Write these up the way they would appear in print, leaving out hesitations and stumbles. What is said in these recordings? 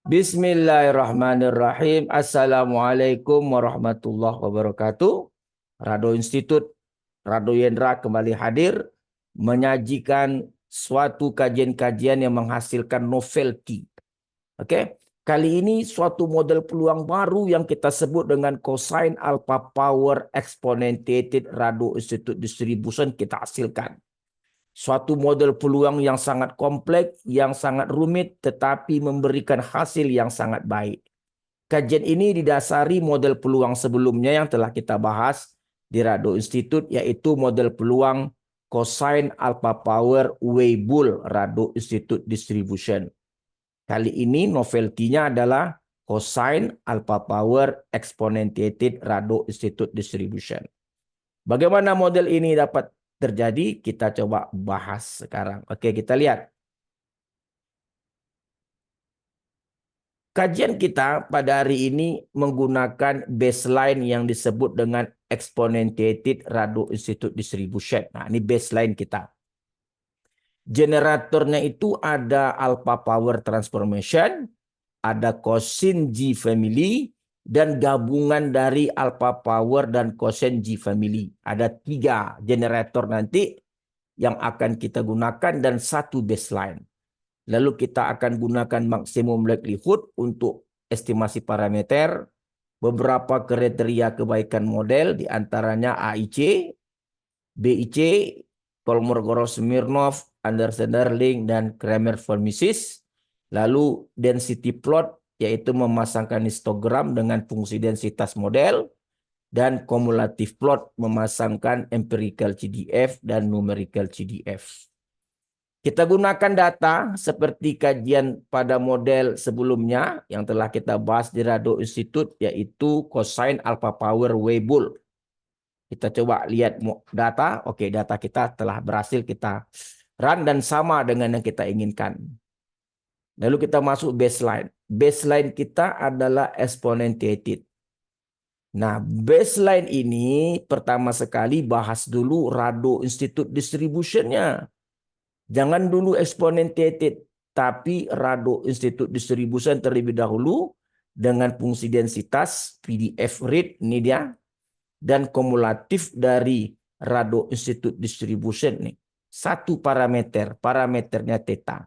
Bismillahirrahmanirrahim. Assalamualaikum warahmatullahi wabarakatuh. Rado Institut, Rado Yendra kembali hadir menyajikan suatu kajian-kajian yang menghasilkan novelty. Oke, kali ini suatu model peluang baru yang kita sebut dengan cosine alpha power exponentiated Rado Institute distribution kita hasilkan. Suatu model peluang yang sangat kompleks, yang sangat rumit, tetapi memberikan hasil yang sangat baik. Kajian ini didasari model peluang sebelumnya yang telah kita bahas di Rado Institute, yaitu model peluang cosine alpha power Weibull Rado Institute distribution. Kali ini novelty-nya adalah cosine alpha power exponentiated Rado Institute distribution. Bagaimana model ini dapat terjadi? Kita coba bahas sekarang. Oke, kita lihat. Kajian kita pada hari ini menggunakan baseline yang disebut dengan exponentiated Rado Institute distribution. Nah, ini baseline kita. Generatornya itu ada alpha power transformation, ada cosine G family, dan gabungan dari alpha power dan cosine G family. Ada 3 generator nanti yang akan kita gunakan dan 1 baseline. Lalu kita akan gunakan maksimum likelihood untuk estimasi parameter, beberapa kriteria kebaikan model diantaranya AIC, BIC, Kolmogorov-Smirnov, Anderson-Darling, dan Kramer-Formicis. Lalu density plot, yaitu memasangkan histogram dengan fungsi densitas model, dan cumulative plot memasangkan empirical CDF dan numerical CDF. Kita gunakan data seperti kajian pada model sebelumnya yang telah kita bahas di Rado Institute, yaitu cosine alpha power Weibull. Kita coba lihat data. Oke, data kita telah berhasil kita run dan sama dengan yang kita inginkan. Lalu kita masuk baseline. Baseline kita adalah exponentiated. Nah, baseline ini pertama sekali bahas dulu Rado Institute distribution-nya. Jangan dulu exponentiated, tapi Rado Institute distribution terlebih dahulu dengan fungsi densitas PDF read, ini dia, dan kumulatif dari Rado Institute distribution nih. 1 parameter, parameternya theta.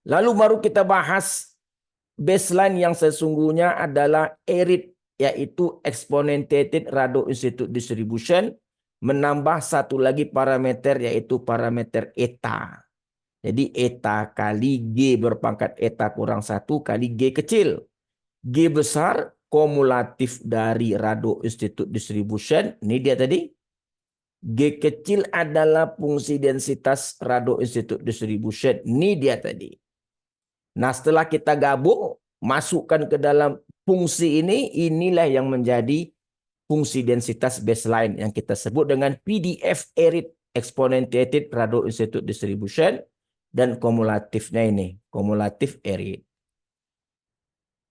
Lalu baru kita bahas baseline yang sesungguhnya adalah ERID, yaitu exponentiated Rado Institute distribution, menambah 1 lagi parameter yaitu parameter eta. Jadi eta kali G berpangkat eta kurang 1 kali G kecil. G besar kumulatif dari Rado Institute distribution. Ini dia tadi. G kecil adalah fungsi densitas Rado Institute distribution. Ini dia tadi. Nah, setelah kita gabung, masukkan ke dalam fungsi ini, inilah yang menjadi fungsi densitas baseline yang kita sebut dengan PDF ERID exponentiated Rado Institute distribution, dan kumulatifnya ini kumulatif ERID.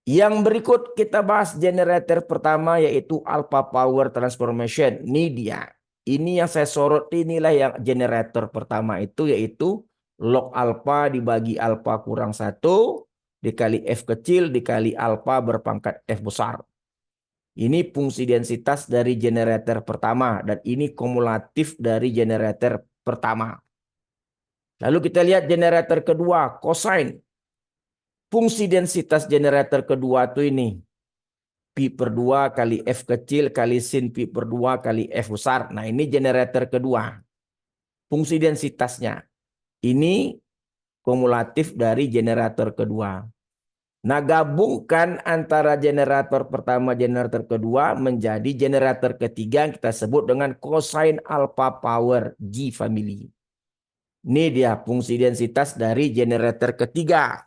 Yang berikut kita bahas generator pertama yaitu alpha power transformation. Ini dia. Ini yang saya sorot, inilah yang generator pertama itu, yaitu log alpha dibagi alpha kurang 1 dikali F kecil dikali alpha berpangkat F besar. Ini fungsi densitas dari generator pertama dan ini kumulatif dari generator pertama. Lalu kita lihat generator kedua, cosine. Fungsi densitas generator kedua itu ini. Pi per 2 kali F kecil kali sin pi per 2 kali F besar. Nah, ini generator kedua. Fungsi densitasnya. Ini kumulatif dari generator kedua. Nah, gabungkan antara generator pertama generator kedua menjadi generator ketiga yang kita sebut dengan cosine alpha power G family. Ini dia fungsi densitas dari generator ketiga.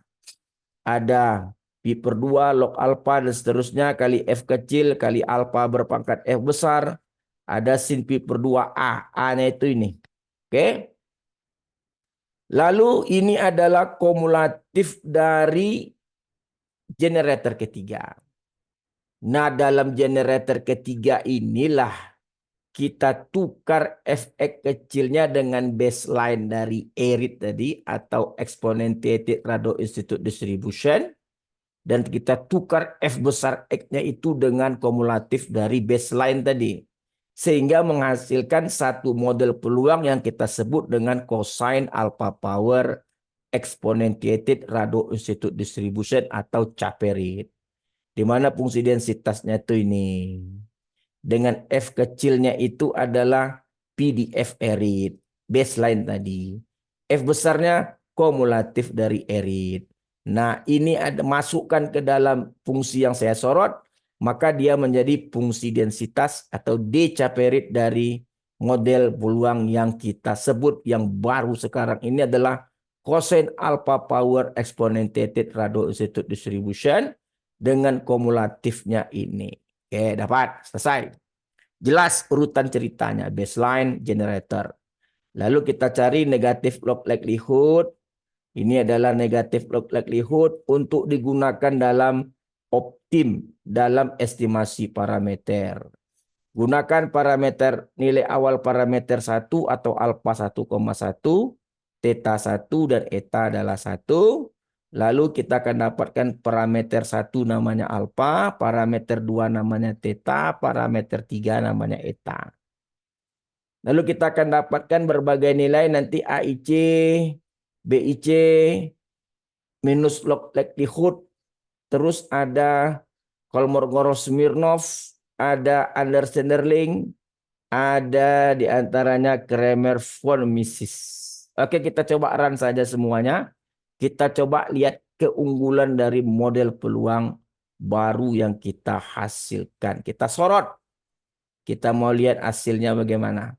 Ada pi per 2 log alpha dan seterusnya kali F kecil kali alpha berpangkat F besar. Ada sin pi per 2 A. A-nya itu ini. Oke. Lalu ini adalah kumulatif dari generator ketiga. Nah, dalam generator ketiga inilah kita tukar Fx kecilnya dengan baseline dari ERID tadi atau exponentiated Rado Institute distribution. dan kita tukar F besar X-nya itu dengan kumulatif dari baseline tadi. Sehingga menghasilkan satu model peluang yang kita sebut dengan cosine alpha power exponentiated rado-institute distribution atau CAPERID. Di mana fungsi densitasnya itu ini. Dengan F kecilnya itu adalah PDF erit, baseline tadi. F besarnya kumulatif dari erit. Nah, ini ada masukkan ke dalam fungsi yang saya sorot, maka dia menjadi fungsi densitas atau D caperit dari model peluang yang kita sebut yang baru sekarang ini adalah cosine alpha power exponentiated rado-institute distribution dengan kumulatifnya ini. Oke, dapat selesai. Jelas urutan ceritanya, baseline, generator. Lalu kita cari negatif log likelihood. Ini adalah negatif log likelihood untuk digunakan dalam optim dalam estimasi parameter. Gunakan parameter nilai awal parameter 1 atau alpha 1,1, theta 1 dan eta adalah 1. Lalu kita akan dapatkan parameter 1 namanya alpha, parameter 2 namanya theta, parameter 3 namanya eta. Lalu kita akan dapatkan berbagai nilai nanti AIC, BIC, minus log likelihood, terus ada Kolmogorov-Smirnov, ada Anderson-Darling, ada di antaranya Kramer-von Mises. Oke, kita coba run saja semuanya. Kita coba lihat keunggulan dari model peluang baru yang kita hasilkan. Kita sorot. Kita mau lihat hasilnya bagaimana.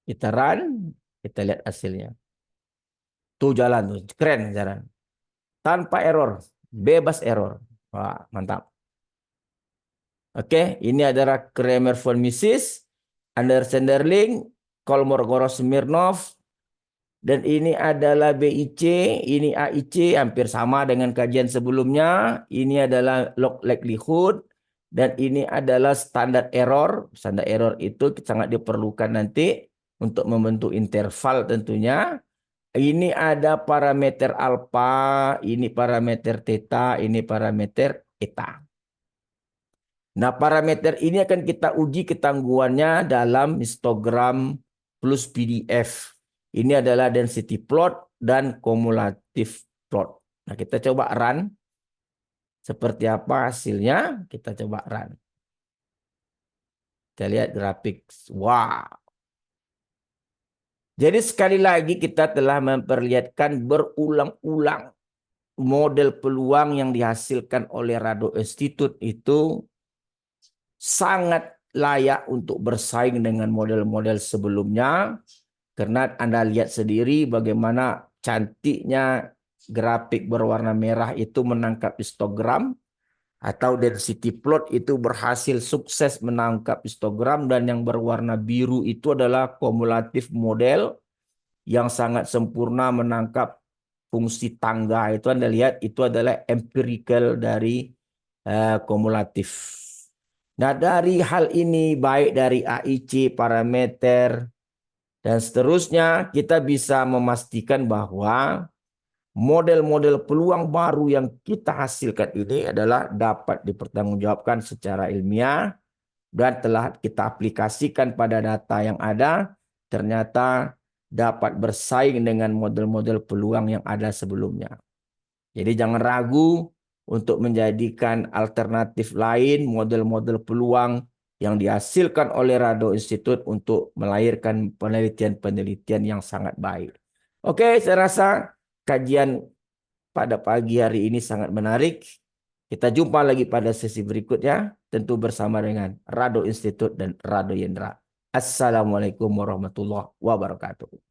Kita run, kita lihat hasilnya. Tuh jalan tuh, keren jalan. Tanpa error, bebas error. Wah, mantap. Oke, ini adalah Kramer-von Mises, Anderson-Darling, Kolmogorov-Smirnov, dan ini adalah BIC, ini AIC, hampir sama dengan kajian sebelumnya. Ini adalah log likelihood, dan ini adalah standar error. Standar error itu sangat diperlukan nanti untuk membentuk interval tentunya. Ini ada parameter alpha, ini parameter theta, ini parameter eta. Nah, parameter ini akan kita uji ketangguhannya dalam histogram plus PDF. Ini adalah density plot dan kumulatif plot. Nah, kita coba run. Seperti apa hasilnya? Kita coba run. Kita lihat grafik. Wow. Jadi sekali lagi kita telah memperlihatkan berulang-ulang model peluang yang dihasilkan oleh Rado Institute itu sangat layak untuk bersaing dengan model-model sebelumnya. Karena Anda lihat sendiri bagaimana cantiknya grafik berwarna merah itu menangkap histogram. Atau density plot itu berhasil sukses menangkap histogram. Dan yang berwarna biru itu adalah kumulatif model yang sangat sempurna menangkap fungsi tangga. Itu Anda lihat itu adalah empirical dari kumulatif. Nah, dari hal ini baik dari AIC, parameter, dan seterusnya kita bisa memastikan bahwa model-model peluang baru yang kita hasilkan ini adalah dapat dipertanggungjawabkan secara ilmiah dan telah kita aplikasikan pada data yang ada, ternyata dapat bersaing dengan model-model peluang yang ada sebelumnya. Jadi jangan ragu untuk menjadikan alternatif lain model-model peluang yang dihasilkan oleh Rado Institute untuk melahirkan penelitian-penelitian yang sangat baik. Oke, saya rasa kajian pada pagi hari ini sangat menarik. Kita jumpa lagi pada sesi berikutnya, tentu bersama dengan Rado Institute dan Rado Yendra. Assalamualaikum warahmatullahi wabarakatuh.